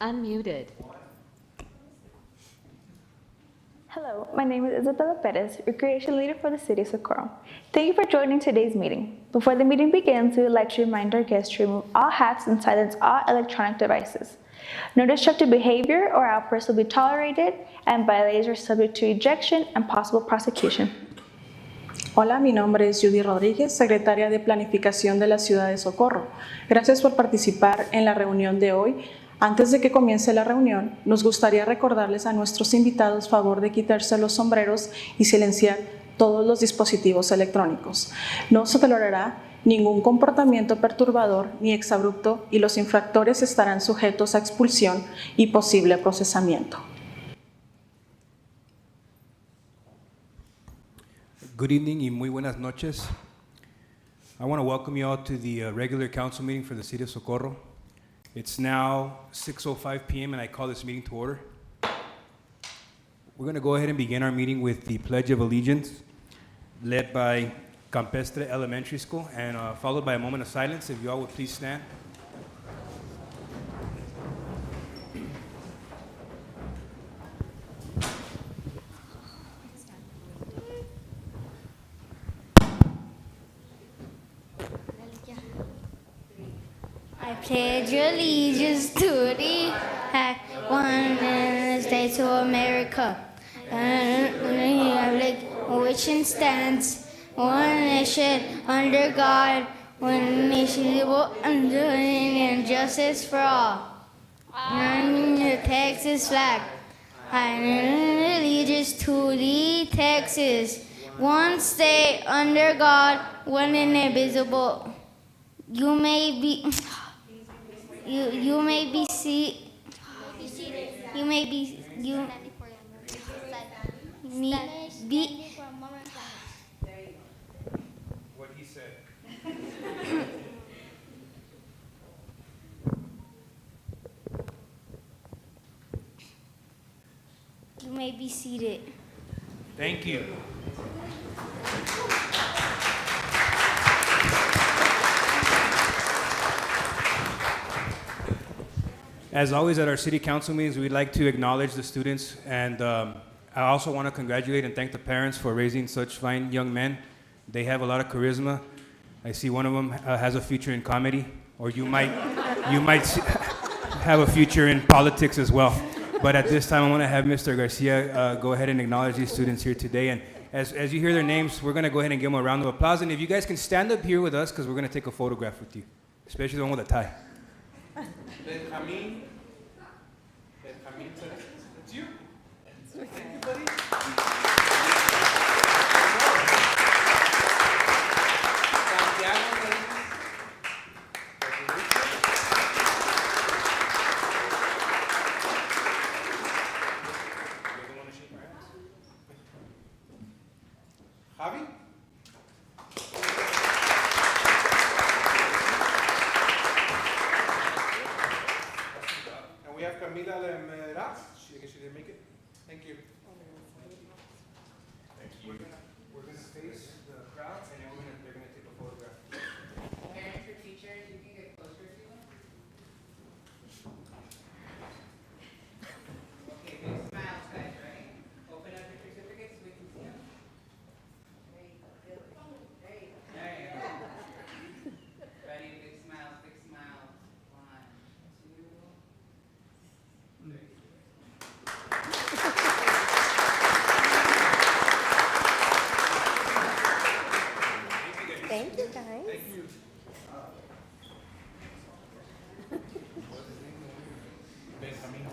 unmuted. Hello, my name is Isabella Perez, Recreation Leader for the City of Socorro. Thank you for joining today's meeting. Before the meeting begins, we would like to remind our guests to remove all hats and silence all electronic devices. No destructive behavior or outbursts will be tolerated, and violators are subject to ejection and possible prosecution. Hola, mi nombre es Judy Rodríguez, secretaria de Planificación de la Ciudad de Socorro. Gracias por participar en la reunión de hoy. Antes de que comience la reunión, nos gustaría recordarles a nuestros invitados favor de quitarse los sombreros y silenciar todos los dispositivos electrónicos. No se tolerará ningún comportamiento perturbador ni exabrupto y los infractores estarán sujetos a expulsión y posible procesamiento. Good evening y muy buenas noches. I want to welcome you all to the regular council meeting for the City of Socorro. It's now 6:05 p.m. and I call this meeting to order. We're going to go ahead and begin our meeting with the Pledge of Allegiance, led by Campestre Elementary School, and followed by a moment of silence. If you all would please stand. I pledge allegiance to the one United States of America, and which stands one nation under God, one nation under and justice for all. And the Texas flag. I pledge allegiance to the Texas, one state under God, one indivisible. You may be seated. What he said. You may be seated. Thank you. As always at our city council meetings, we'd like to acknowledge the students, and I also want to congratulate and thank the parents for raising such fine young men. They have a lot of charisma. I see one of them has a future in comedy, or you might have a future in politics as well. But at this time, I want to have Mr. Garcia go ahead and acknowledge these students here today. And as you hear their names, we're going to go ahead and give them a round of applause. And if you guys can stand up here with us, because we're going to take a photograph with you, especially the one with a tie. Benjamin, it's you. Thank you, buddy. Santiago, Javi. We have Camila Lemedraz. She didn't make it. Thank you. We're going to face the crowd, and then they're going to take a photograph. Parents or teachers, you can get closer to them. Okay, big smiles, guys, right? Open up your certificates so we can see them. There you go. There you go. Ready, big smiles, big smiles. 1, 2. Thank you, guys. Thank you. Benjamin.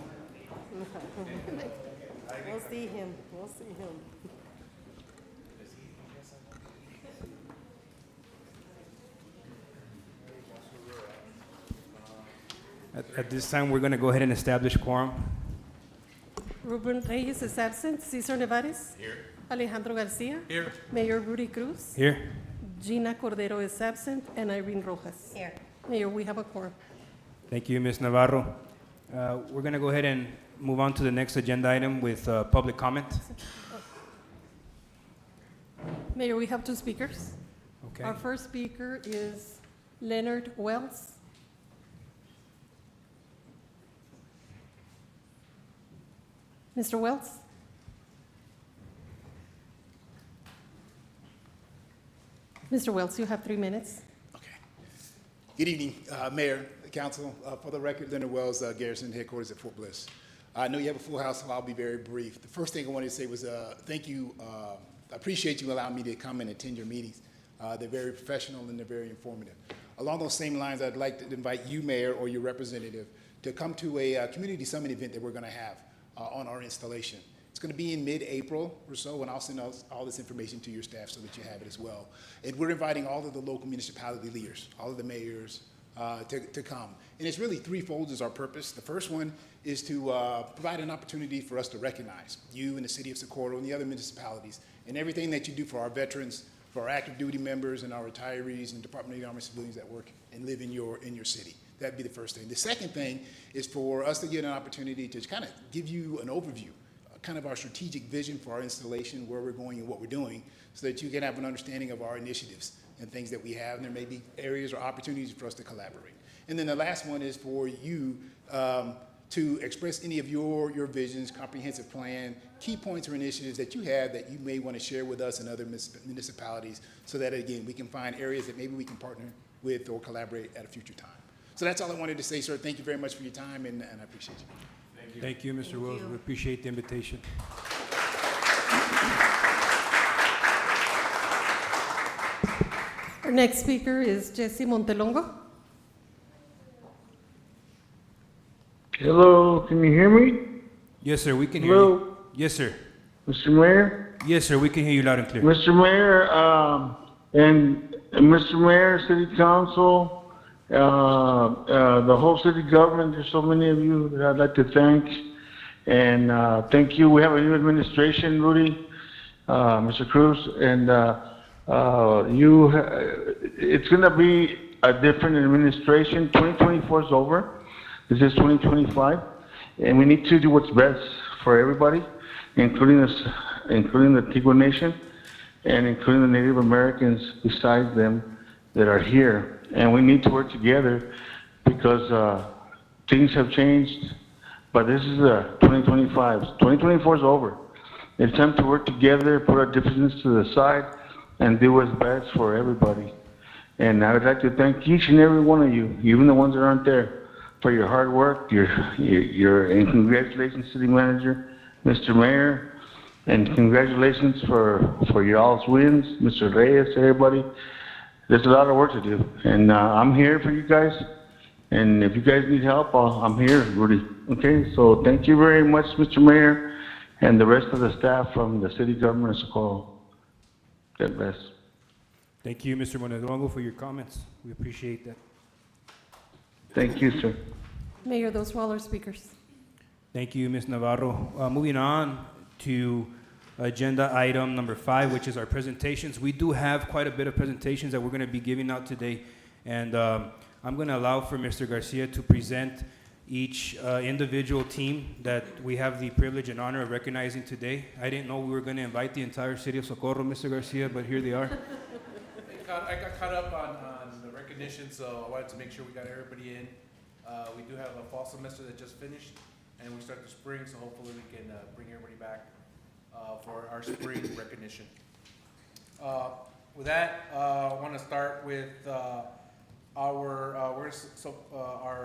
We'll see him. We'll see him. At this time, we're going to go ahead and establish quorum. Ruben Reyes is absent. Cesar Nevares. Here. Alejandro Garcia. Here. Mayor Rudy Cruz. Here. Gina Cordero is absent. And Irene Rojas. Here. Mayor, we have a quorum. Thank you, Ms. Navarro. We're going to go ahead and move on to the next agenda item with public comment. Mayor, we have two speakers. Okay. Our first speaker is Leonard Wells. Mr. Wells? Mr. Wells, you have 3 minutes. Okay. Good evening, Mayor, Council. For the record, Leonard Wells, Garrison Headquarters at Fort Bliss. I know you have a full house, so I'll be very brief. The first thing I wanted to say was thank you. I appreciate you allowing me to come and attend your meetings. They're very professional and they're very informative. Along those same lines, I'd like to invite you, Mayor, or your representative to come to a community summit event that we're going to have on our installation. It's going to be in mid-April or so, and I'll send out all this information to your staff so that you have it as well. And we're inviting all of the local municipality leaders, all of the mayors, to come. And it's really threefold is our purpose. The first one is to provide an opportunity for us to recognize you and the city of Socorro and the other municipalities and everything that you do for our veterans, for our active duty members and our retirees and Department of the Army civilians that work and live in your city. That'd be the first thing. The second thing is for us to get an opportunity to kind of give you an overview, kind of our strategic vision for our installation, where we're going and what we're doing, so that you can have an understanding of our initiatives and things that we have, and there may be areas or opportunities for us to collaborate. And then the last one is for you to express any of your visions, comprehensive plan, key points or initiatives that you have that you may want to share with us and other municipalities, so that, again, we can find areas that maybe we can partner with or collaborate at a future time. So that's all I wanted to say, sir. Thank you very much for your time, and I appreciate you. Thank you, Mr. Wells. We appreciate the invitation. Our next speaker is Jesse Montelongo. Hello, can you hear me? Yes, sir, we can hear Hello? you. Yes, sir. Mr. Mayor? Yes, sir, we can hear you loud and clear. Mr. Mayor, and Mr. Mayor, City Council, the whole city government, there's so many of you that I'd like to thank. And thank you. We have a new administration, Rudy, Mr. Cruz, and it's going to be a different administration. 2024 is over. This is 2025, and we need to do what's best for everybody, including us, including the Tigua Nation, and including the Native Americans besides them that are here. And we need to work together because things have changed, but this is 2025. 2024 is over. It's time to work together, put our differences to the side, and do what's best for everybody. And I would like to thank each and every one of you, even the ones that aren't there, for your hard work, and congratulations, City Manager, Mr. Mayor, and congratulations for your all's wins, Mr. Reyes, everybody. There's a lot of work to do, and I'm here for you guys, and if you guys need help, I'm here, Rudy. Okay, so thank you very much, Mr. Mayor, and the rest of the staff from the city government of Socorro. God bless. Thank you, Mr. Monedongo, for your comments. We appreciate that. Thank you, sir. Mayor, those were all our speakers. Thank you, Ms. Navarro. Moving on to agenda item number 5, which is our presentations. We do have quite a bit of presentations that we're going to be giving out today, and I'm going to allow for Mr. Garcia to present each individual team that we have the privilege and honor of recognizing today. I didn't know we were going to invite the entire city of Socorro, Mr. Garcia, but here they are. I got caught up on the recognition, so I wanted to make sure we got everybody in. We do have a fall semester that just finished, and we start the spring, so hopefully we can bring everybody back for our spring recognition. With that, I want to start with our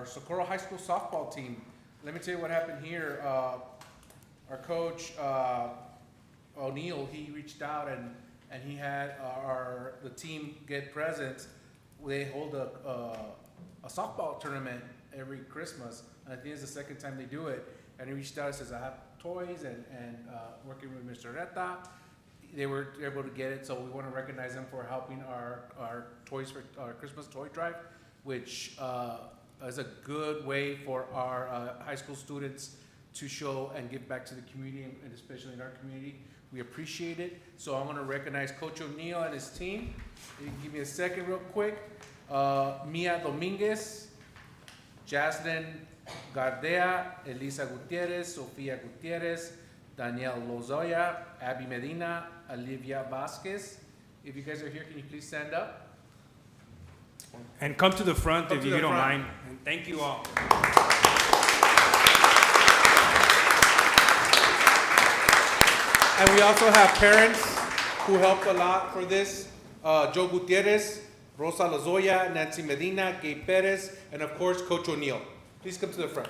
Socorro High School softball team. Let me tell you what happened here. Our coach, O'Neill, he reached out and he had the team get presents. They hold a softball tournament every Christmas, and I think it's the second time they do it. And he reached out and says, I have toys, and working with Mr. Reta, they were able to get it, so we want to recognize them for helping our toys for our Christmas toy drive, which is a good way for our high school students to show and give back to the community, and especially in our community. We appreciate it. So I'm going to recognize Coach O'Neill and his team. You can give me a second real quick. Mia Dominguez, Jaslyn Gardea, Elisa Gutierrez, Sofia Gutierrez, Danielle Lozoya, Abby Medina, Olivia Vasquez. If you guys are here, can you please stand up? And come to the front if you don't front. mind. And thank you all. And we also have parents who helped a lot for this. Joe Gutierrez, Rosa Lozoya, Nancy Medina, Gabe Perez, and of course, Coach O'Neill. Please come to the front.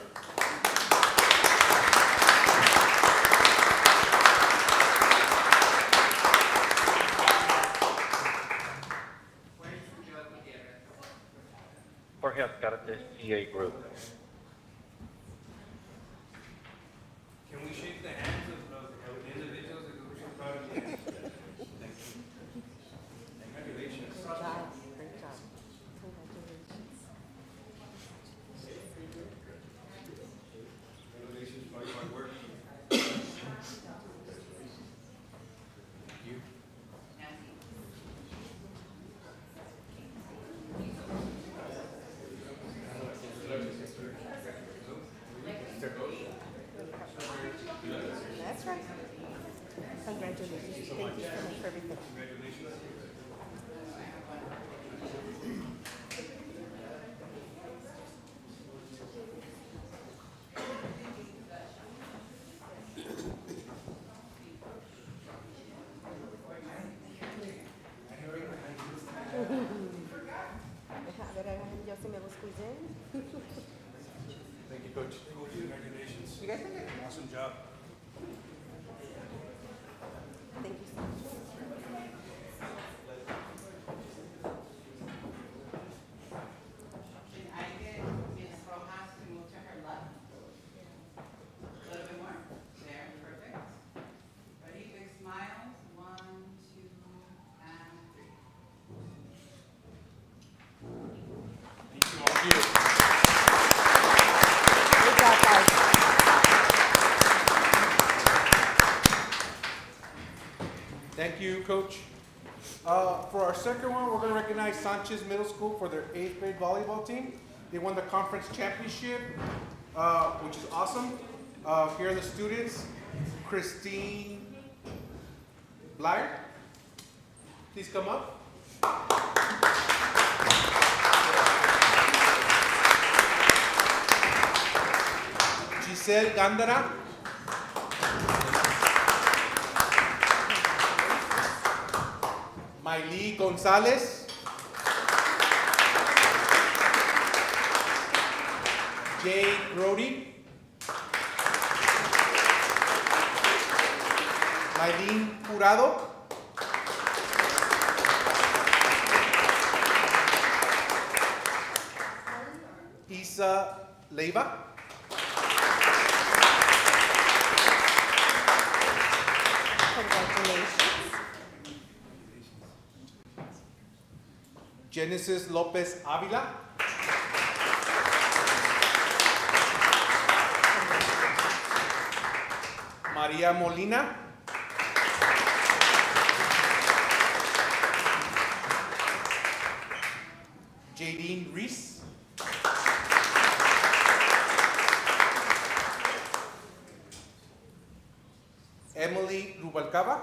Jorge Azcárate, CA Group. Can we shake the hands of the individuals that we're so proud of? Congratulations. Congratulations for all your hard work. You. That's right. Congratulations. Thank you so much for everything. A ver, yo sí me busco bien. Thank you, Coach. Congratulations. You guys did it. Awesome job. Thank you so much. Can I get Ms. Rojas to move to her left? A little bit more. There, perfect. Ready, big smiles. 1, 2, and 3. Thank you. Good job, guys. Thank you, Coach. For our second one, we're going to recognize Sanchez Middle School for their 8th grade volleyball team. They won the conference championship, which is awesome. Here are the students. Christine Blyer, please come up. Giselle Gandara. Miley Gonzalez. Jay Brody. Maylene Jurado. Isa Leiva. Congratulations. Genesis Lopez Avila. Maria Molina. Jadine Reese. Emily Rubalcaba.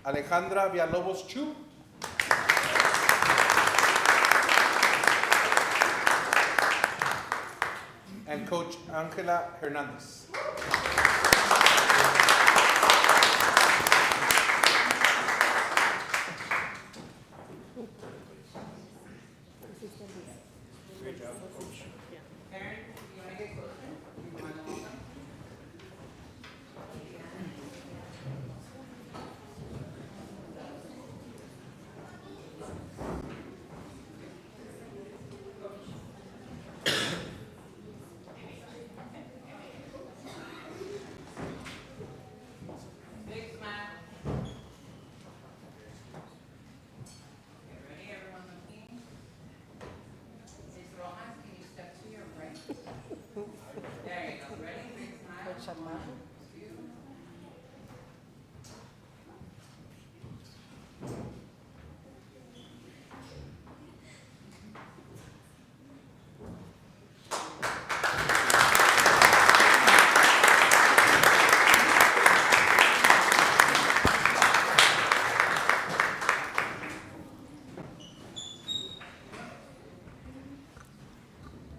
Alejandra Villalobos Chu. And Coach Angela Hernandez. Karen, you want to get closer? You want to welcome? Big smile. Okay, ready? Everyone looking? Ms. Rojas, can you step to your right? There you go. Ready? Big smile. Coach Armando. 2.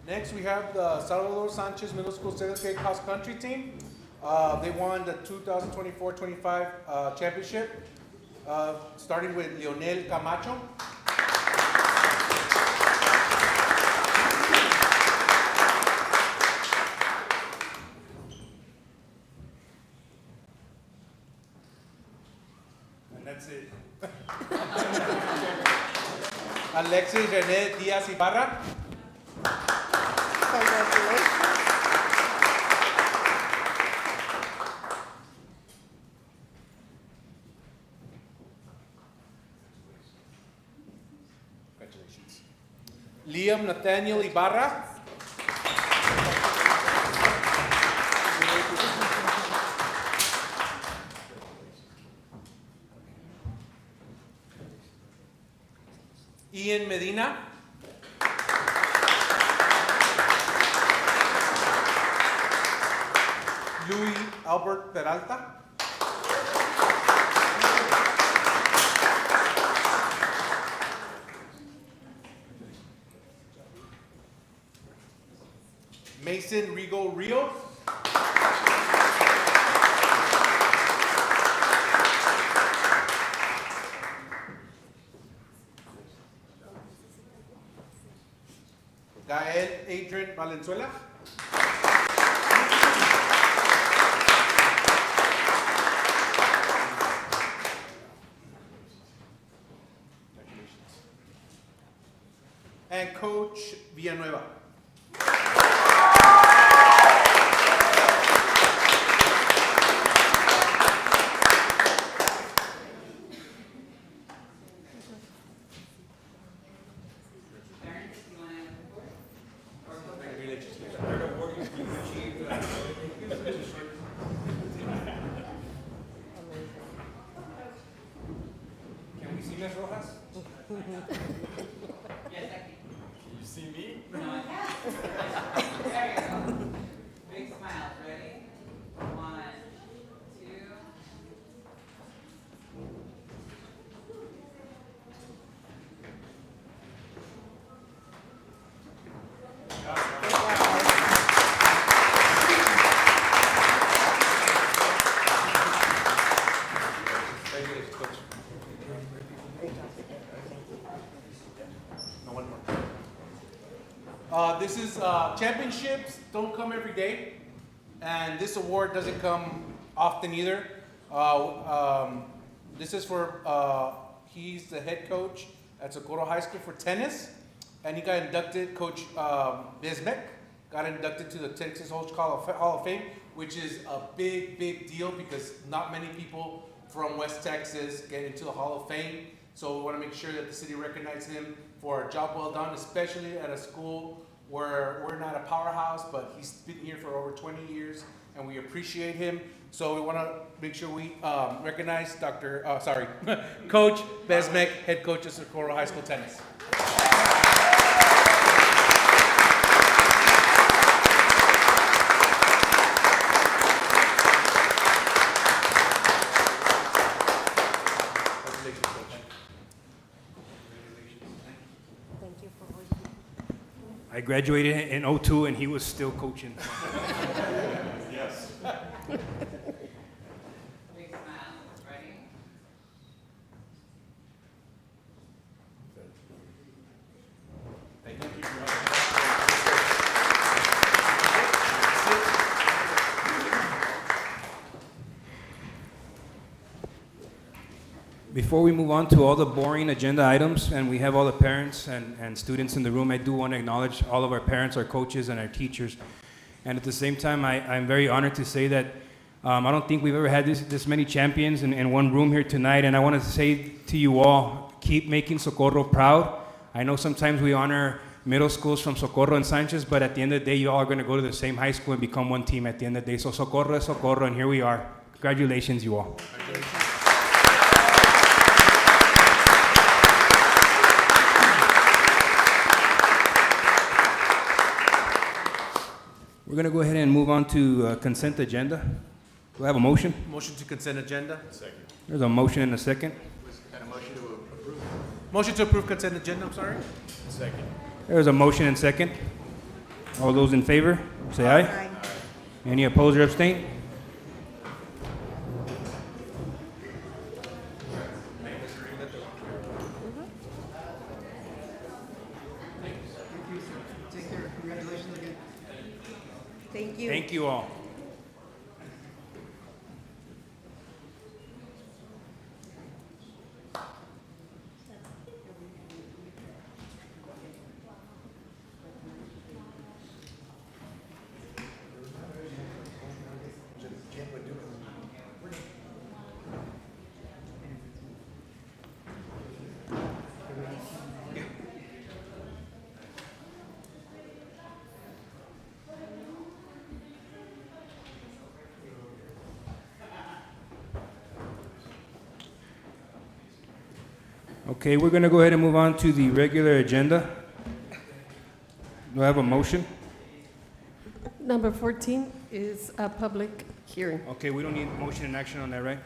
Next, we have the Salvador Sanchez Middle School 7th grade cross country team. They won the 2024-25 championship, starting with Leonel Camacho. And that's it. Alexis René Diaz Ibarra. Congratulations. Liam Nathaniel Ibarra. Ian Medina. Luis Albert Peralta. Mason Rigo Rio. Gael Adrian Valenzuela. And Coach Villanueva. Parents, you want to have the board? Can we see Ms. Rojas? Yes, I can. You see me? No, I can't. There you go. Big smiles, ready? 1, 2. No, one more. This is championships don't come every day, and this award doesn't come often either. This is for he's the head coach at Socorro High School for tennis, and he got inducted. Coach Bismek got inducted to the Texas Host Hall of Fame, which is a big deal because not many people from West Texas get into the Hall of Fame. So we want to make sure that the city recognizes him for a job well done, especially at a school where we're not a powerhouse, but he's been here for over 20 years, and we appreciate him. So we want to make sure we recognize Coach Besmek, head coach of Socorro High School tennis. I graduated in 02 and he was still coaching. Yes. Big smile. Ready? Thank you. Before we move on to all the boring agenda items, and we have all the parents and students in the room, I do want to acknowledge all of our parents, our coaches, and our teachers. And at the same time, I'm very honored to say that I don't think we've ever had this many champions in one room here tonight. And I want to say to you all, keep making Socorro proud. I know sometimes we honor middle schools from Socorro and Sanchez, but at the end of the day, you all are going to go to the same high school and become one team at the end of the day. So Socorro is Socorro, and here we are. Congratulations, you all. We're going to go ahead and move on to consent agenda. Do I have a motion? Motion to consent agenda. Second. There's a motion and a second. Got a motion to approve. Motion to approve consent agenda, I'm sorry. Second. There's a motion and second. All those in favor, say aye. Any opposed or abstain? Thank you. Thank you all. Okay, we're going to go ahead and move on to the regular agenda. Do I have a motion? Number 14 is a public hearing. Okay, we don't need motion and action on that, right?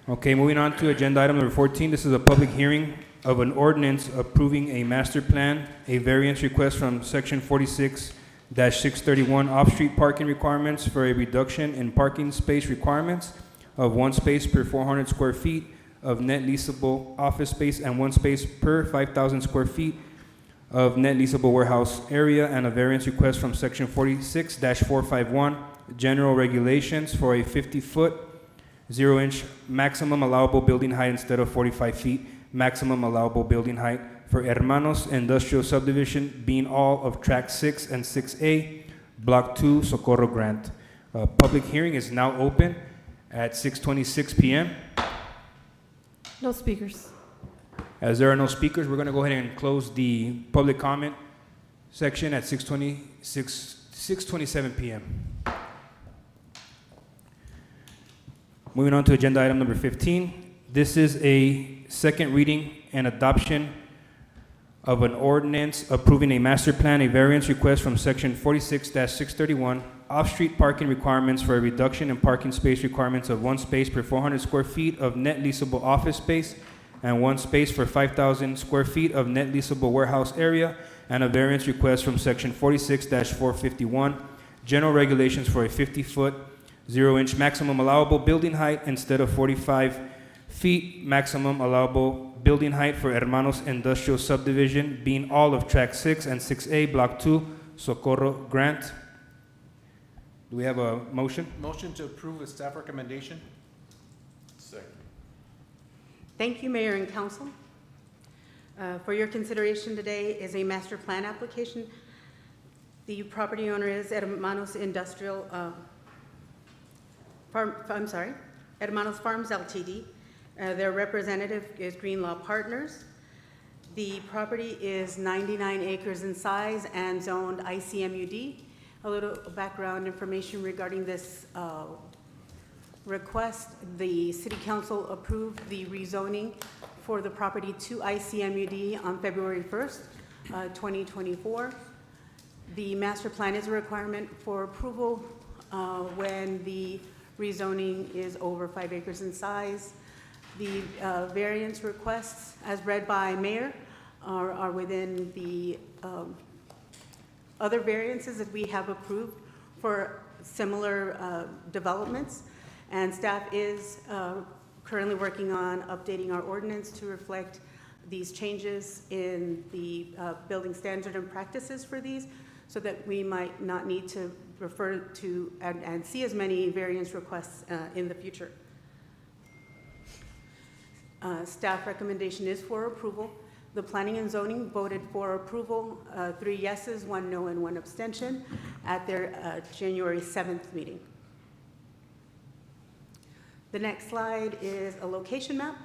Okay, moving on to agenda item number 14. This is a public hearing of an ordinance approving a master plan, a variance request from section 46-631 off-street parking requirements for a reduction in parking space requirements of 1 space per 400 square feet of net leasable office space and 1 space per 5,000 square feet of net leasable warehouse area, and a variance request from section 46-451 general regulations for a 50-foot, 0-inch maximum allowable building height instead of 45 feet maximum allowable building height for Hermanos Industrial Subdivision, being all of Track 6 and 6A, Block 2, Socorro Grant. Public hearing is now open at 6:26 p.m. No speakers. As there are no speakers, we're going to go ahead and close the public comment section at 6:27 p.m. Moving on to agenda item number 15. This is a second reading and adoption of an ordinance approving a master plan, a variance request from section 46-631, off-street parking requirements for a reduction in parking space requirements of 1 space per 400 square feet of net leasable office space and 1 space for 5,000 square feet of net leasable warehouse area, and a variance request from section 46-451, general regulations for a 50-foot, 0-inch maximum allowable building height instead of 45 feet maximum allowable building height for Hermanos Industrial Subdivision, being all of Track 6 and 6A, Block 2, Socorro Grant. Do we have a motion? Motion to approve with staff recommendation. Thank you, Mayor and Council. For your consideration today is a master plan application. The property owner is Hermanos Industrial Hermanos Farms LTD. Their representative is Greenlaw Partners. The property is 99 acres in size and zoned ICMUD. A little background information regarding this request. The City Council approved the rezoning for the property to ICMUD on February 1st, 2024. The master plan is a requirement for approval when the rezoning is over 5 acres in size. The variance requests, as read by Mayor, are within the other variances that we have approved for similar developments. And staff is currently working on updating our ordinance to reflect these changes in the building standard and practices for these, so that we might not need to refer to and see as many variance requests in the future. Staff recommendation is for approval. The Planning and Zoning voted for approval, 3 yeses, 1 no, and 1 abstention at their January 7th meeting. The next slide is a location map.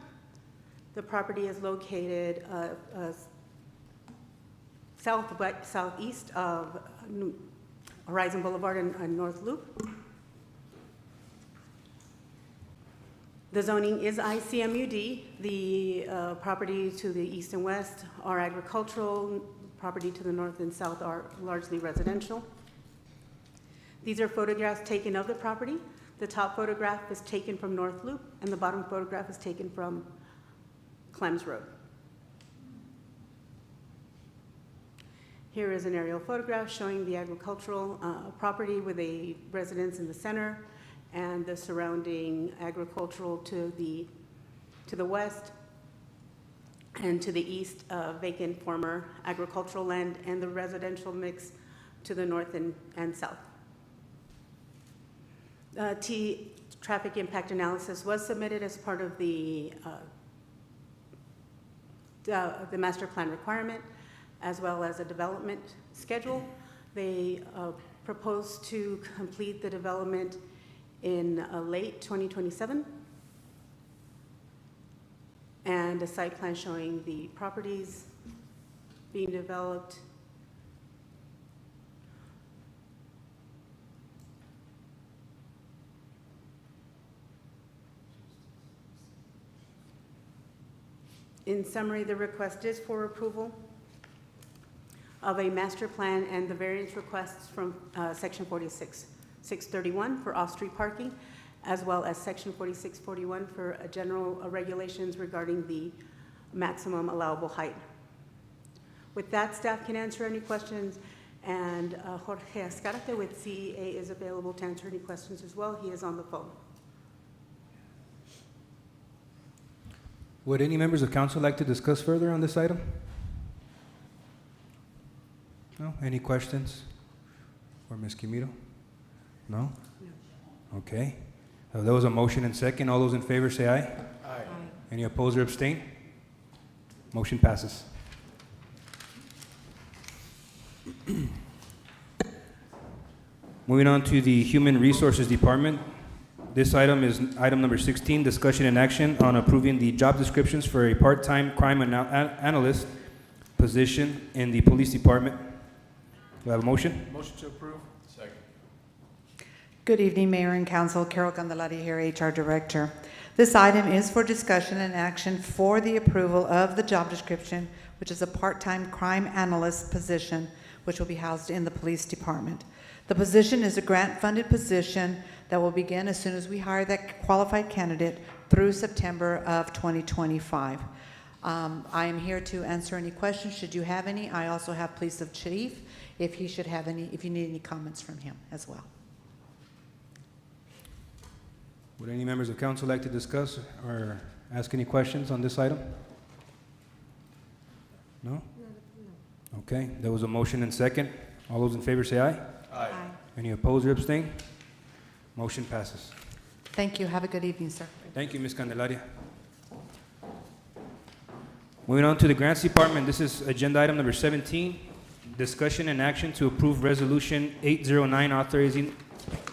The property is located southeast of Horizon Boulevard and North Loop. The zoning is ICMUD. The property to the east and west are agricultural. Property to the north and south are largely residential. These are photographs taken of the property. The top photograph is taken from North Loop, and the bottom photograph is taken from Clems Road. Here is an aerial photograph showing the agricultural property with a residence in the center and the surrounding agricultural to the west, and to the east, vacant former agricultural land, and the residential mix to the north and south. Traffic impact analysis was submitted as part of the master plan requirement, as well as a development schedule. They propose to complete the development in late 2027, and a site plan showing the properties being developed. In summary, the request is for approval of a master plan and the variance requests from section 46-631 for off-street parking, as well as section 4641 for general regulations regarding the maximum allowable height. With that, staff can answer any questions, and Jorge Escarte with CEA is available to answer any questions as well. He is on the phone. Would any members of council like to discuss further on this item? No? Any questions for Ms. Quimito? No? Okay. There was a motion and second. All those in favor say aye. Aye. Any opposed or abstain? Motion passes. Moving on to the Human Resources Department. This item is item number 16, discussion and action on approving the job descriptions for a part-time crime analyst position in the police department. Do I have a motion? Motion to approve. Second. Good evening, Mayor and Council. Carol Candelaria here, HR Director. This item is for discussion and action for the approval of the job description, which is a part-time crime analyst position, which will be housed in the police department. The position is a grant-funded position that will begin as soon as we hire that qualified candidate through September of 2025. I am here to answer any questions, should you have any. I also have Police Chief, if he should have any, if you need any comments from him as well. Would any members of council like to discuss or ask any questions on this item? No? Okay, there was a motion and second. All those in favor say aye. Aye. Any opposed or abstain? Motion passes. Thank you. Have a good evening, sir. Thank you, Ms. Candelaria. Moving on to the Grants Department, this is agenda item number 17, discussion and action to approve Resolution 809 authorizing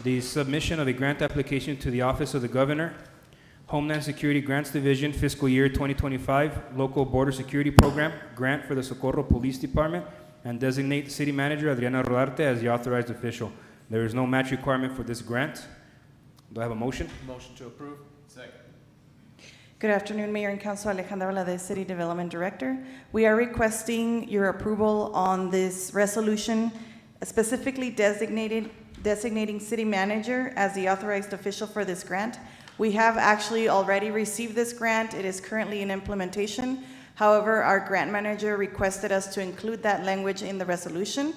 the submission of a grant application to the Office of the Governor, Homeland Security Grants Division, fiscal year 2025, Local Border Security Program, grant for the Socorro Police Department, and designate City Manager Adriana Rodarte as the authorized official. There is no match requirement for this grant. Do I have a motion? Motion to approve. Second. Good afternoon, Mayor and Council. Alejandra Valadez, City Development Director. We are requesting your approval on this resolution, specifically designating City Manager as the authorized official for this grant. We have actually already received this grant. It is currently in implementation. However, our grant manager requested us to include that language in the resolution.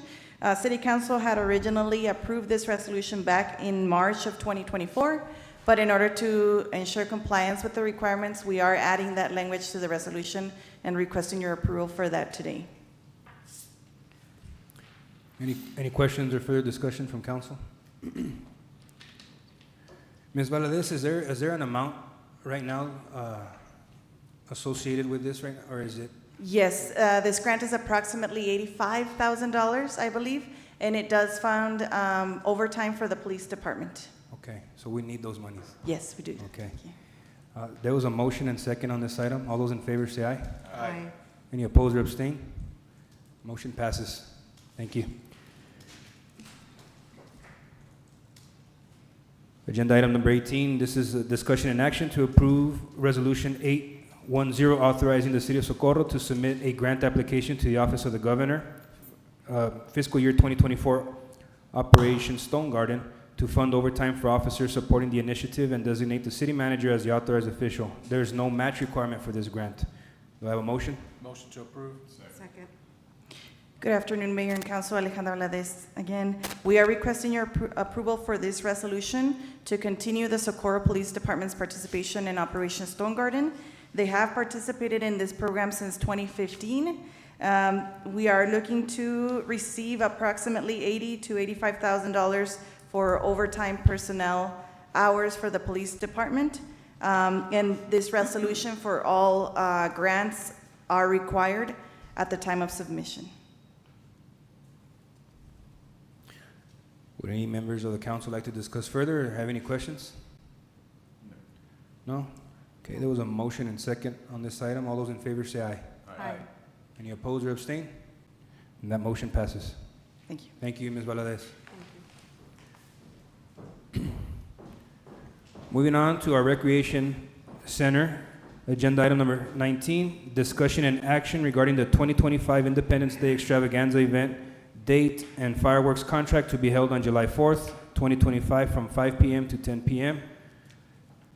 City Council had originally approved this resolution back in March of 2024, but in order to ensure compliance with the requirements, we are adding that language to the resolution and requesting your approval for that today. Any questions or further discussion from council? Ms. Valadez, is there an amount right now associated with this right now, or is it? Yes, this grant is approximately $85,000, I believe, and it does fund overtime for the police department. Okay, so we need those monies. Yes, we do. Okay. There was a motion and second on this item. All those in favor say aye. Aye. Any opposed or abstain? Motion passes. Thank you. Agenda item number 18, this is a discussion and action to approve Resolution 810 authorizing the City of Socorro to submit a grant application to the Office of the Governor, fiscal year 2024 Operation Stone Garden, to fund overtime for officers supporting the initiative and designate the city manager as the authorized official. There is no match requirement for this grant. Do I have a motion? Motion to approve. Second. Good afternoon, Mayor and Council. Alejandra Valadez again. We are requesting your approval for this resolution to continue the Socorro Police Department's participation in Operation Stone Garden. They have participated in this program since 2015. We are looking to receive approximately $80,000 to $85,000 for overtime personnel hours for the police department. And this resolution for all grants are required at the time of submission. Would any members of the council like to discuss further or have any questions? No? Okay, there was a motion and second on this item. All those in favor say aye. Aye. Any opposed or abstain? And that motion passes. Thank you. Thank you, Ms. Valadez. Moving on to our Recreation Center, agenda item number 19, discussion and action regarding the 2025 Independence Day Extravaganza event, date and fireworks contract to be held on July 4th, 2025 from 5 p.m. to 10 p.m. Do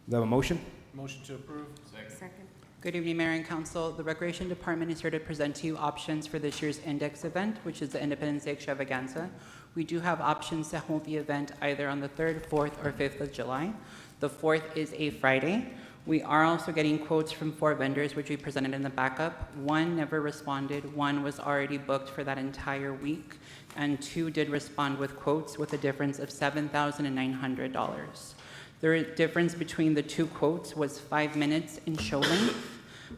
you have a motion? Motion to approve. Second. Good evening, Mayor and Council. The Recreation Department is here to present to you options for this year's index event, which is the Independence Day Extravaganza. We do have options to hold the event either on the 3rd, 4th, or 5th of July. The 4th is a Friday. We are also getting quotes from 4 vendors, which we presented in the backup. 1 never responded, 1 was already booked for that entire week, and 2 did respond with quotes with a difference of $7,900. The difference between the 2 quotes was 5 minutes in show length.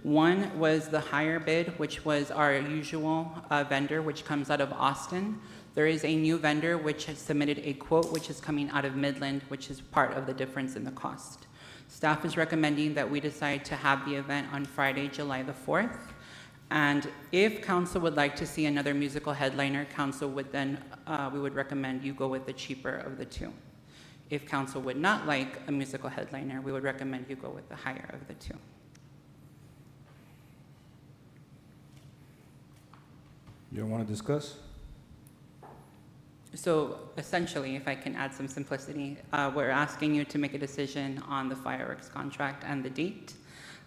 1 was the higher bid, which was our usual vendor, which comes out of Austin. There is a new vendor which has submitted a quote, which is coming out of Midland, which is part of the difference in the cost. Staff is recommending that we decide to have the event on Friday, July the 4th. And if council would like to see another musical headliner, council would then, we would recommend you go with the cheaper of the 2. If council would not like a musical headliner, we would recommend you go with the higher of the 2. You don't want to discuss? So essentially, if I can add some simplicity, we're asking you to make a decision on the fireworks contract and the date.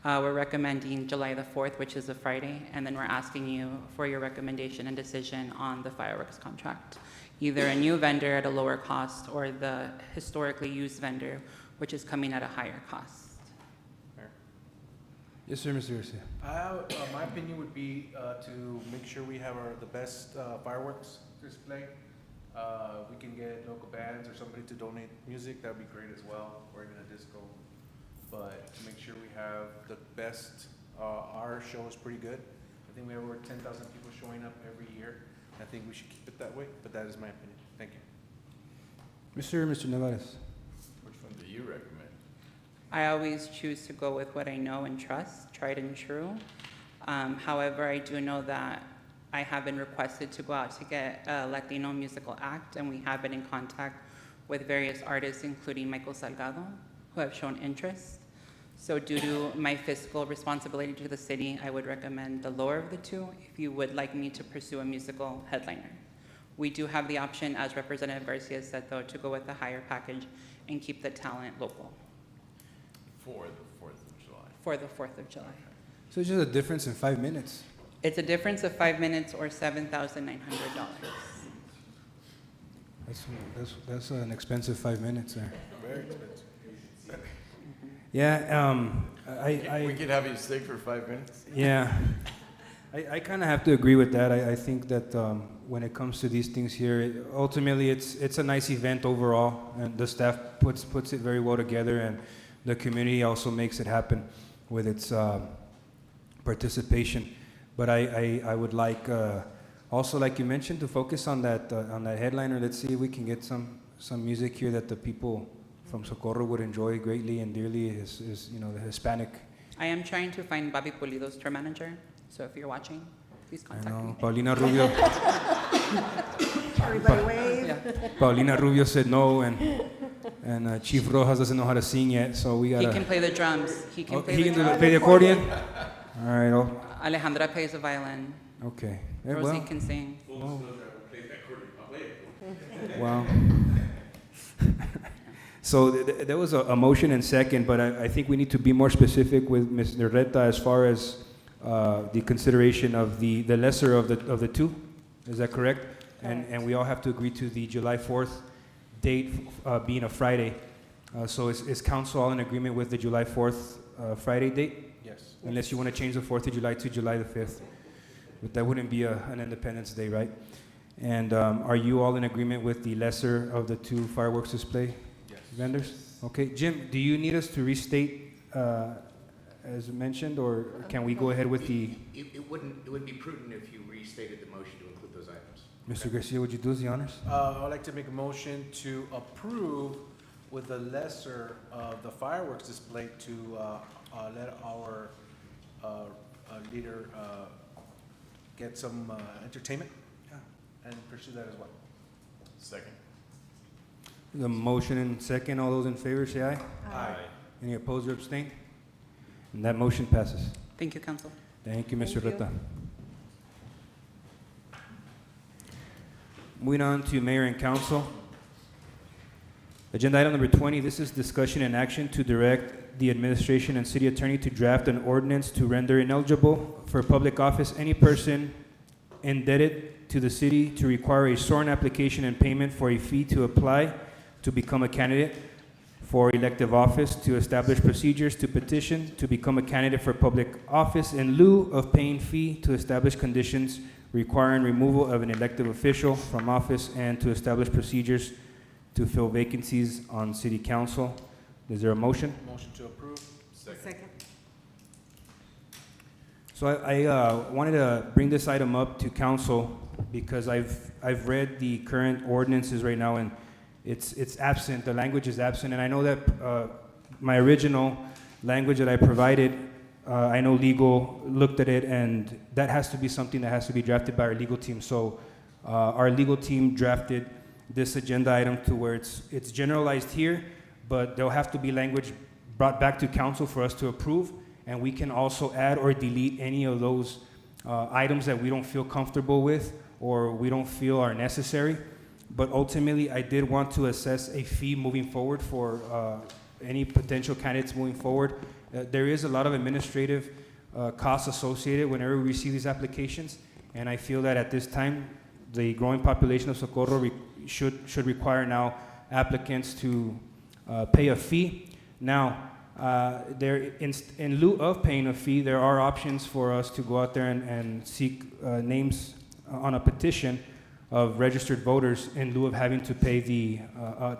We're recommending July the 4th, which is a Friday, and then we're asking you for your recommendation and decision on the fireworks contract. Either a new vendor at a lower cost or the historically used vendor, which is coming at a higher cost. Yes, sir, Mr. Garcia. My opinion would be to make sure we have the best fireworks display. We can get local bands or somebody to donate music, that would be great as well, or even a disco. But to make sure we have the best, our show is pretty good. I think we have over 10,000 people showing up every year. I think we should keep it that way, but that is my opinion. Thank you. Mr. Nevares. Which one do you recommend? I always choose to go with what I know and trust, tried and true. However, I do know that I have been requested to go out to get a Latino musical act, and we have been in contact with various artists, including Michael Salgado, who have shown interest. So due to my fiscal responsibility to the city, I would recommend the lower of the 2 if you would like me to pursue a musical headliner. We do have the option, as Representative Garcia said, though, to go with the higher package and keep the talent local. For the 4th of July. For the 4th of July. So it's just a difference in 5 minutes. It's a difference of 5 minutes or $7,900. That's an expensive 5 minutes there. Very expensive. Yeah, We could have you stay for 5 minutes? Yeah, I kind of have to agree with that. I think that when it comes to these things here, ultimately it's a nice event overall, and the staff puts it very well together, and the community also makes it happen with its participation. But I would like also, like you mentioned, to focus on that headliner. Let's see if we can get some music here that the people from Socorro would enjoy greatly and dearly. Is the Hispanic. I am trying to find Bobby Pulido's tour manager, so if you're watching, please contact me. Paulina Rubio. Everybody wave. Yeah. Paulina Rubio said no, and Chief Rojas doesn't know how to sing yet, so we gotta. He can play the drums. He can play he the can drums. play the accordion. All right. Alejandra plays the violin. Okay. Rosie can sing. Oh. Wow. So there was a motion and second, but I think we need to be more specific with Ms. Nereta as far as the consideration of the lesser of the 2. Is that correct? And we all have to agree to the July 4th date being a Friday. So is council all in agreement with the July 4th Friday date? Yes. Unless you want to change the 4th of July to July the 5th. But that wouldn't be an Independence Day, right? And are you all in agreement with the lesser of the two fireworks display vendors? Okay, Jim, do you need us to restate as mentioned, or can we go ahead with the... It would be prudent if you restated the motion to include those items. Mr. Garcia, would you do us the honors? I'd like to make a motion to approve with the lesser of the fireworks display to let our leader get some entertainment and pursue that as well. Second. The motion and second, all those in favor say aye. Aye. Any opposed or abstain? And that motion passes. Thank you, Council. Thank you, Mr. Thank you. Reta. Moving on to Mayor and Council. Agenda item number 20, this is discussion and action to direct the administration and city attorney to draft an ordinance to render ineligible for public office any person indebted to the city, to require a sworn application and payment for a fee to apply to become a candidate for elective office, to establish procedures to petition to become a candidate for public office in lieu of paying fee, to establish conditions requiring removal of an elective official from office, and to establish procedures to fill vacancies on city council. Is there a motion? Motion to approve. Second. So I wanted to bring this item up to council because I've read the current ordinances right now, and it's absent. The language is absent, and I know that my original language that I provided, I know legal looked at it, and that has to be something that has to be drafted by our legal team. So our legal team drafted this agenda item to where it's generalized here, but there'll have to be language brought back to council for us to approve, and we can also add or delete any of those items that we don't feel comfortable with or we don't feel are necessary. But ultimately, I did want to assess a fee moving forward for any potential candidates moving forward. There is a lot of administrative costs associated whenever we receive these applications, and I feel that at this time, the growing population of Socorro should require now applicants to pay a fee. Now, in lieu of paying a fee, there are options for us to go out there and seek names on a petition of registered voters in lieu of having to pay the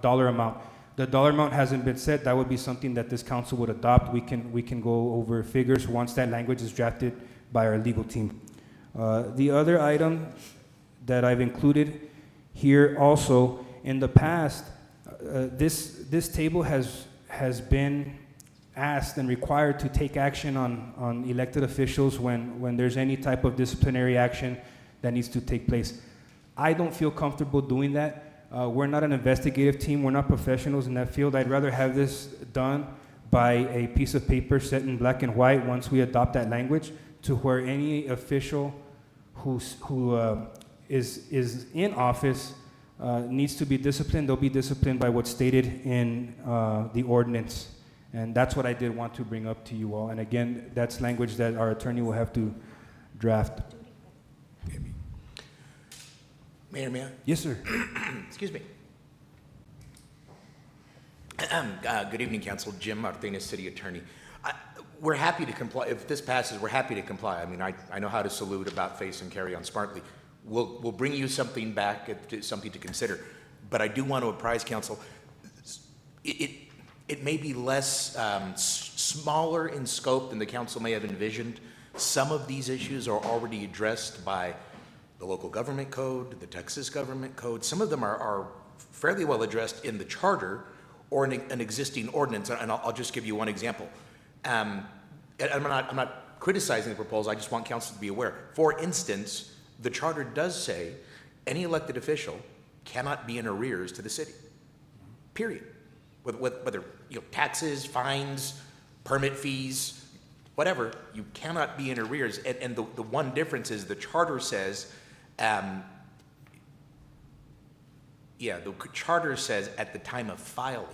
dollar amount. The dollar amount hasn't been set. That would be something that this council would adopt. We can go over figures once that language is drafted by our legal team. The other item that I've included here also, in the past, this table has been asked and required to take action on elected officials when there's any type of disciplinary action that needs to take place. I don't feel comfortable doing that. We're not an investigative team. We're not professionals in that field. I'd rather have this done by a piece of paper set in black and white once we adopt that language, to where any official who is in office needs to be disciplined. They'll be disciplined by what's stated in the ordinance. And that's what I did want to bring up to you all. And again, that's language that our attorney will have to draft. Mayor, may I? Yes, sir. Excuse me. Good evening, Council. Jim Martinez, City Attorney. We're happy to comply. If this passes, we're happy to comply. I mean, I know how to salute, about face, and carry on smartly. We'll bring you something back, something to consider. But I do want to apprise Council, it may be less smaller in scope than the Council may have envisioned. Some of these issues are already addressed by the local government code, the Texas government code. Some of them are fairly well addressed in the charter or in an existing ordinance, and I'll just give you one example. I'm not criticizing the proposal, I just want council to be aware. For instance, the charter does say any elected official cannot be in arrears to the city, period. Whether taxes, fines, permit fees, whatever, you cannot be in arrears. And the one difference is the charter says, the charter says at the time of filing,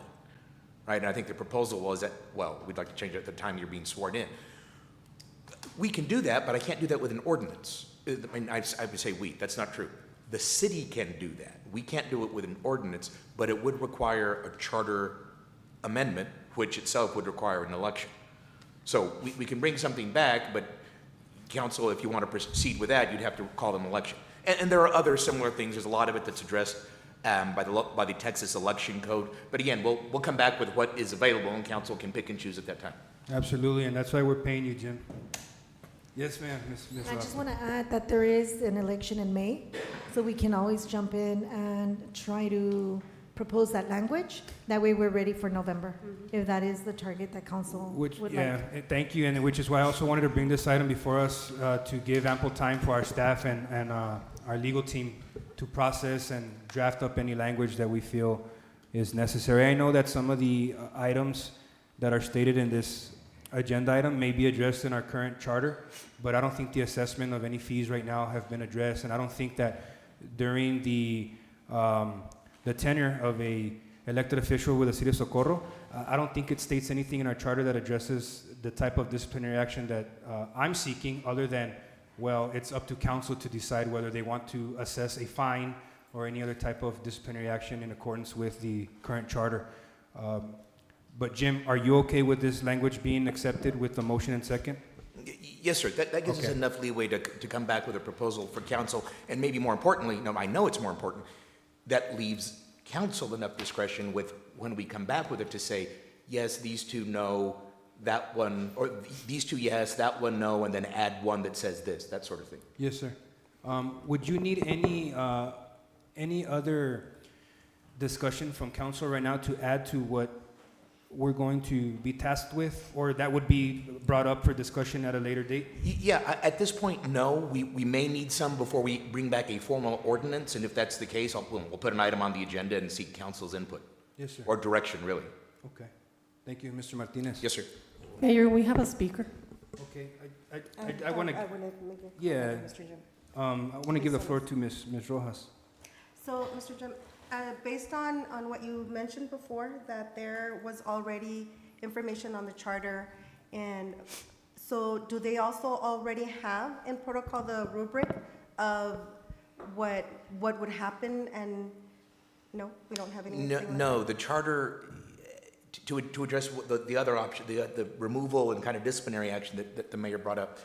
right? And I think the proposal was that, well, we'd like to change it at the time you're being sworn in. We can do that, but I can't do that with an ordinance. I mean, I would say we, that's not true. The city can do that. We can't do it with an ordinance, but it would require a charter amendment, which itself would require an election. So we can bring something back, but council, if you want to proceed with that, you'd have to call an election. And there are other similar things. There's a lot of it that's addressed by the Texas election code. But again, we'll come back with what is available, and council can pick and choose at that time. Absolutely, and that's why we're paying you, Jim. Yes, ma'am, Ms. I Ross. just want to add that there is an election in May, so we can always jump in and try to propose that language. That way we're ready for November, if that is the target that council would like. Thank you, and which is why I also wanted to bring this item before us to give ample time for our staff and our legal team to process and draft up any language that we feel is necessary. I know that some of the items that are stated in this agenda item may be addressed in our current charter, but I don't think the assessment of any fees right now have been addressed, and I don't think that during the tenure of a elected official with the city of Socorro, I don't think it states anything in our charter that addresses the type of disciplinary action that I'm seeking, other than, well, it's up to council to decide whether they want to assess a fine or any other type of disciplinary action in accordance with the current charter. But Jim, are you okay with this language being accepted with the motion and second? Yes, sir. That gives us enough leeway to come back with a proposal for council, and maybe more importantly, no, I know it's more important, that leaves council enough discretion with when we come back with it to say, yes, these two no, that one, or these two yes, that one no, and then add one that says this, that sort of thing. Yes, sir. Would you need any other discussion from council right now to add to what we're going to be tasked with, or that would be brought up for discussion at a later date? Yeah, at this point, no. We may need some before we bring back a formal ordinance, and if that's the case, we'll put an item on the agenda and seek council's input. Yes, sir. Or direction, really. Okay. Thank you, Mr. Martinez. Yes, sir. Mayor, we have a speaker. Okay, I want to. I want to make a Yeah. comment, Mr. Jim. I want to give the floor to Ms. Rojas. So, Mr. Jim, based on what you mentioned before, that there was already information on the charter, and so do they also already have in protocol the rubric of what would happen? And no, we don't have anything like No, that? the charter, to address the other option, the removal and kind of disciplinary action that the mayor brought up,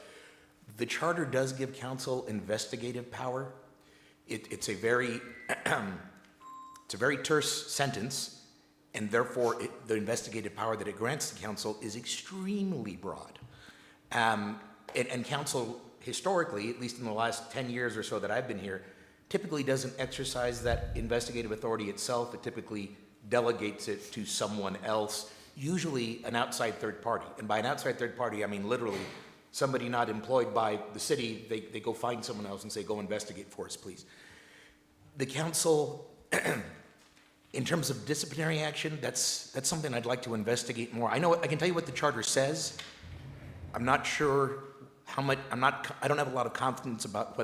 the charter does give council investigative power. It's a very it's a very terse sentence, and therefore the investigative power that it grants the council is extremely broad. And council historically, at least in the last 10 years or so that I've been here, typically doesn't exercise that investigative authority itself. It typically delegates it to someone else, usually an outside third party. And by an outside third party, I mean literally somebody not employed by the city. They go find someone else and say, go investigate for us, please. The council, in terms of disciplinary action, that's something I'd like to investigate more. I can tell you what the charter says. I'm not sure how much, I don't have a lot of confidence about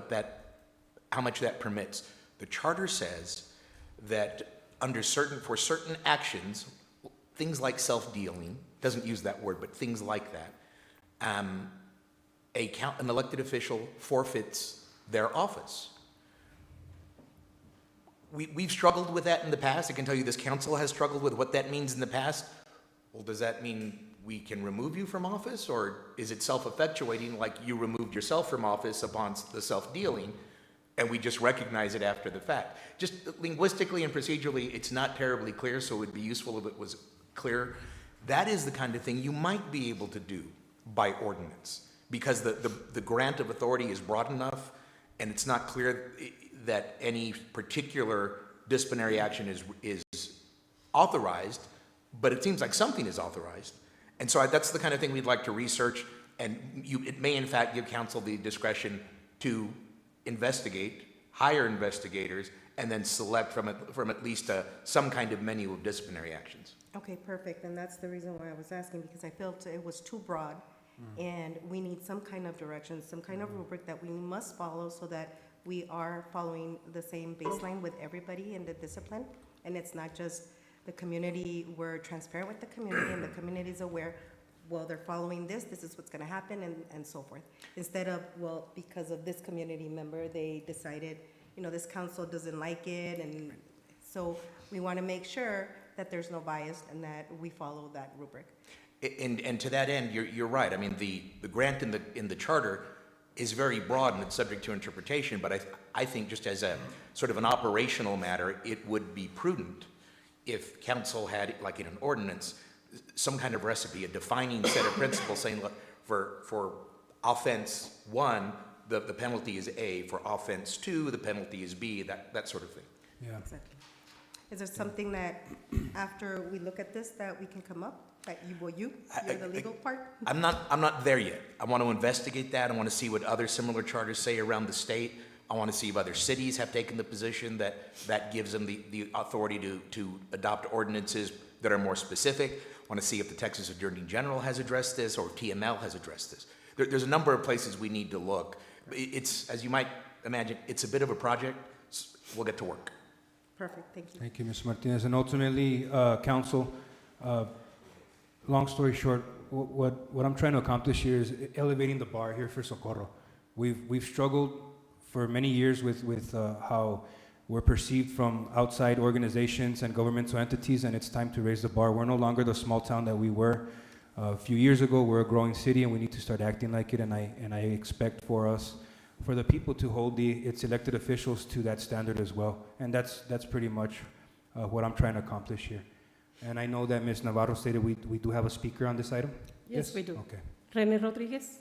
how much that permits. The charter says that for certain actions, things like self-dealing, doesn't use that word, but things like that, an elected official forfeits their office. We've struggled with that in the past. I can tell you this council has struggled with what that means in the past. Well, does that mean we can remove you from office, or is it self-effectuating, like you removed yourself from office upon the self-dealing, and we just recognize it after the fact? Just linguistically and procedurally, it's not terribly clear, so it would be useful if it was clear. That is the kind of thing you might be able to do by ordinance, because the grant of authority is broad enough, and it's not clear that any particular disciplinary action is authorized, but it seems like something is authorized. And so that's the kind of thing we'd like to research, and it may in fact give council the discretion to investigate, hire investigators, and then select from at least some kind of menu of disciplinary actions. Okay, perfect, and that's the reason why I was asking, because I felt it was too broad, and we need some kind of direction, some kind of rubric that we must follow so that we are following the same baseline with everybody in the discipline, and it's not just the community. We're transparent with the community, and the community is aware well, they're following this, this is what's gonna happen, and so forth. Instead of, well, because of this community member, they decided, this council doesn't like it, and so we wanna make sure that there's no bias and that we follow that rubric. And to that end, you're right. I mean, the grant in the charter is very broad and it's subject to interpretation, but I think just as a sort of an operational matter, it would be prudent if council had, like in an ordinance, some kind of recipe, a defining set of principles saying, look, for offense 1, the penalty is A, for offense 2, the penalty is B, that sort of thing. Yeah. Exactly. Is there something that, after we look at this, that we can come up? That you're the legal part? I'm not there yet. I want to investigate that. I want to see what other similar charters say around the state. I want to see if other cities have taken the position that gives them the authority to adopt ordinances that are more specific. I want to see if the Texas Attorney General has addressed this or TML has addressed this. There's a number of places we need to look. It's, as you might imagine, it's a bit of a project. We'll get to work. Perfect, thank you. Thank you, Ms. Martinez. And ultimately, council, long story short, what I'm trying to accomplish here is elevating the bar here for Socorro. We've struggled for many years with how we're perceived from outside organizations and governmental entities, and it's time to raise the bar. We're no longer the small town that we were a few years ago. We're a growing city, and we need to start acting like it. And I expect for the people to hold its elected officials to that standard as well. And that's pretty much what I'm trying to accomplish here. And I know that Ms. Navarro stated we do have a speaker on this item. Yes, we do. Okay. Rene Rodriguez.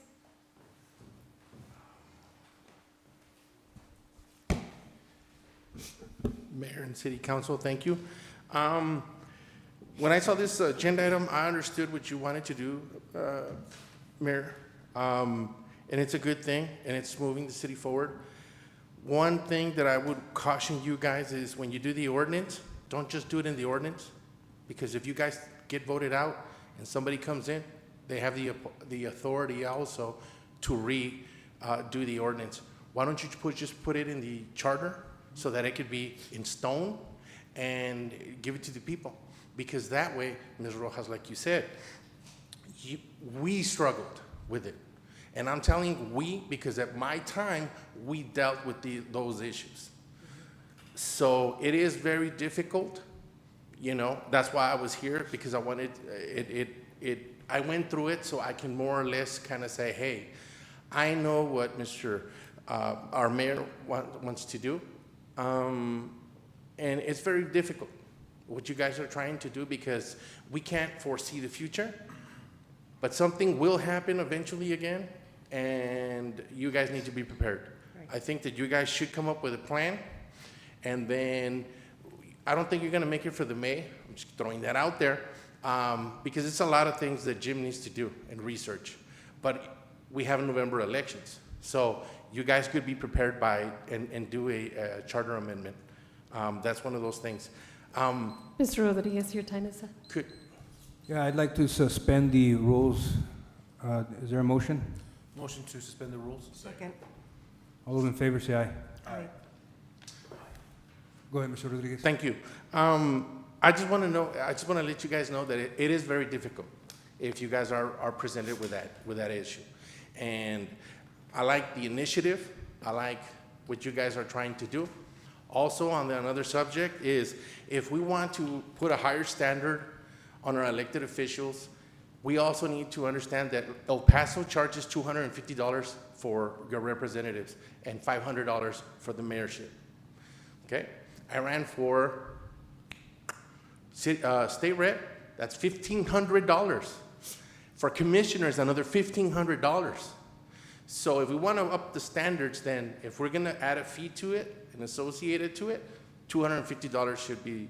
Mayor and City Council, thank you. When I saw this agenda item, I understood what you wanted to do, Mayor, and it's a good thing, and it's moving the city forward. One thing that I would caution you guys is when you do the ordinance, don't just do it in the ordinance, because if you guys get voted out and somebody comes in, they have the authority also to do the ordinance. Why don't you just put it in the charter so that it could be in stone and give it to the people? Because that way, Ms. Rojas, like you said, we struggled with it. And I'm telling we, because at my time, we dealt with those issues. So it is very difficult, that's why I was here, because I wanted, I went through it so I can more or less kind of say, hey, I know what our mayor wants to do. And it's very difficult what you guys are trying to do, because we can't foresee the future, but something will happen eventually again, and you guys need to be prepared. Right. I think that you guys should come up with a plan, and then I don't think you're gonna make it for the May. I'm just throwing that out there, because it's a lot of things that Jim needs to do and research, but we have November elections. So you guys could be prepared and do a charter amendment. That's one of those things. Mr. Rodriguez, your time is up. Yeah, I'd like to suspend the rules. Is there a motion? Motion to suspend the rules. Second. All those in favor say aye. Aye. Go ahead, Mr. Rodriguez. Thank you. I just want to let you guys know that it is very difficult if you guys are presented with that issue. And I like the initiative. I like what you guys are trying to do. Also, on another subject is, if we want to put a higher standard on our elected officials, we also need to understand that El Paso charges $250 for your representatives and $500 for the mayorship. Okay? I ran for state rep, that's $1,500. For commissioners, another $1,500. So if we want to up the standards, then if we're going to add a fee to it and associate it to it, $250 should be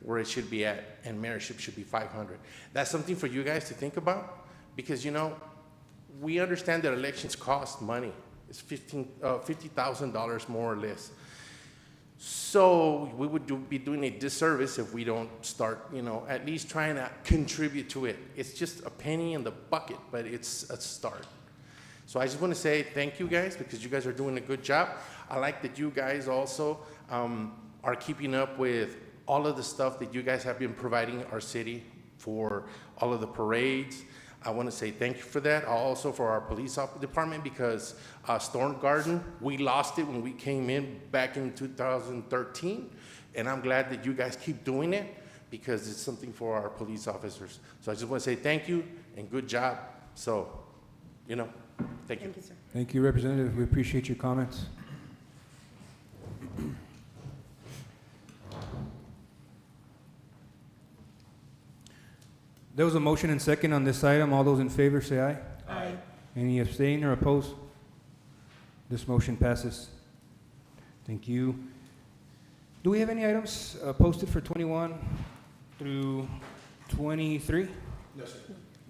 where it should be at, and mayorship should be $500. That's something for you guys to think about, because we understand that elections cost money. It's $50,000 more or less. So we would be doing a disservice if we don't start, at least trying to contribute to it. It's just a penny in the bucket, but it's a start. So I just want to say thank you guys, because you guys are doing a good job. I like that you guys also are keeping up with all of the stuff that you guys have been providing our city for all of the parades. I want to say thank you for that. Also for our police department, because Storm Garden, we lost it when we came in back in 2013. And I'm glad that you guys keep doing it, because it's something for our police officers. So I just want to say thank you and good job. So, thank you. Thank you, sir. Thank you, Representative. We appreciate your comments. There was a motion and second on this item. All those in favor say aye. Aye. Any abstain or oppose? This motion passes. Thank you. Do we have any items posted for 21 through 23? No, sir.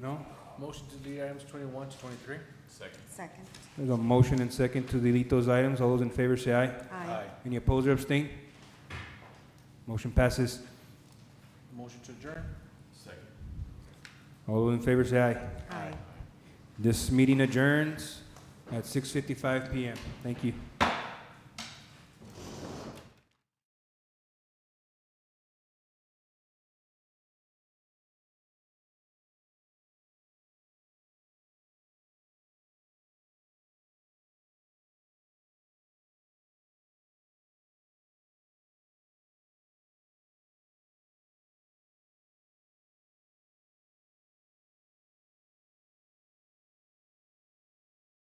No? Motion to delete items 21 to 23? Second. Second. There's a motion and second to delete those items. All those in favor say aye. Aye. Any opposed or abstain? Motion passes. Motion to adjourn? Second. All those in favor say aye. Aye. This meeting adjourns at 6:55 p.m. Thank you.